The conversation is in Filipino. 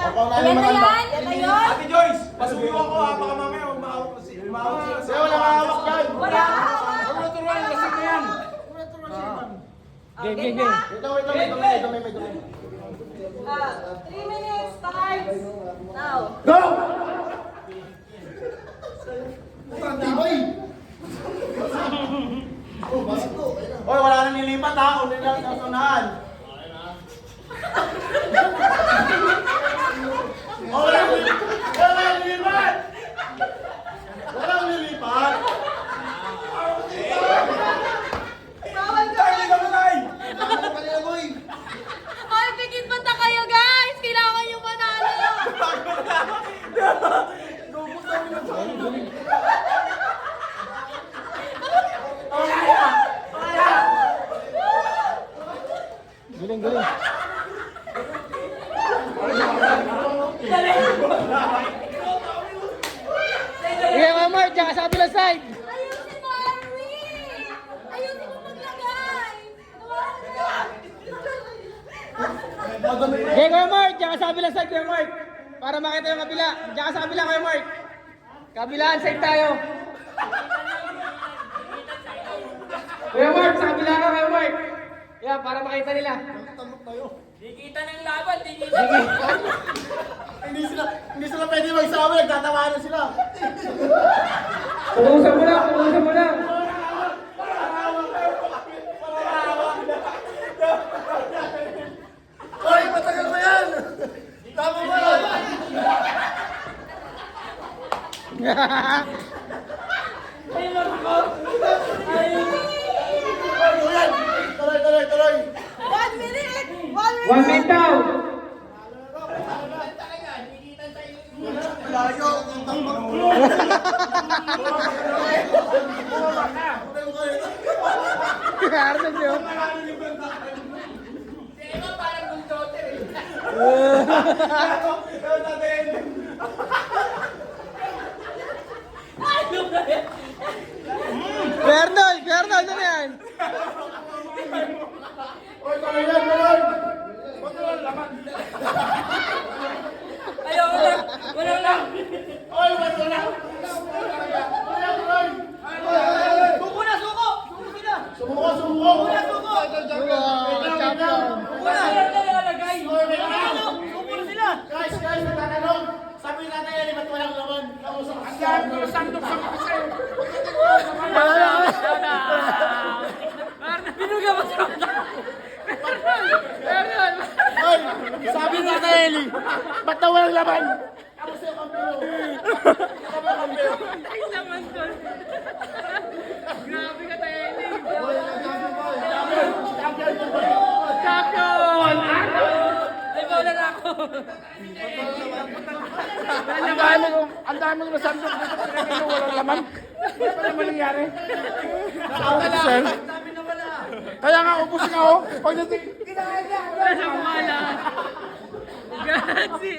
Ayan na yan. Yan na yun. Ate Joyce, pasuyo ako ha. Baka mamaya umawak ko si... Kaya wala mahawak dyan. Wala ka hawak. Ano turuan? Lasing na yan. Game na. Wait lang, may dumi. 3 minutes starts. Now. Go! Tibay! Oy, wala nang nilipat ha. Uli lang sa sunahan. Wala nang nilipat! Wala nang nilipat! Bawal ka. Ay, hindi ka matay! Ay, pigit mata kayo guys. Kailangan yung manalo. Galing, galing. Iya, Mama, diyan ka sa kabilang side. Ayusin mo, Arwin. Ayusin mo maglagay. Okay, Kuya Mark, diyan ka sa kabilang side, Kuya Mark. Para makita yung kabila. Diyan ka sa kabila, Kuya Mark. Kabilaan side tayo. Kuya Mark, sa kabila ka, Kuya Mark. Yeah, para makita nila. Di kita ng laban, di kita. Hindi sila pwede magsama, nagtatawanan sila. Punusan mo lang, punusan mo lang. Oy, matagal mo yan! Tama mo yan! Tuloy! 1 minute. 1 minute. 1 minute daw. Layo! Arnold yun. Diba parang bulldozer eh. Bernal, ano na yan? Oy, tuloy yan, tuloy! Ayaw, wala lang. Oy, wala lang! Suko na, suko! Suko sila! Sumuko, sumuko! Suko! Champion. Wala na lalagay! Suko na sila! Guys, nagtatanong! Sabi natin yan, ba't walang laman? Kausap ka Ang siya. dami ko sandok sa mga sa'yo. Binuga mo sa Oy, sabi natin Eli, ba't na walang laman? Kamusta yung kampero? Ay naman doon. Grabe ka tayo, Eli. Champion! Ay, wala na ako. Ang dami ng sandok dito pinagano walang laman. Ano pa naman nangyari? Sir? Kaya nga ubusin ako. Pagdating, Wala. Grabe.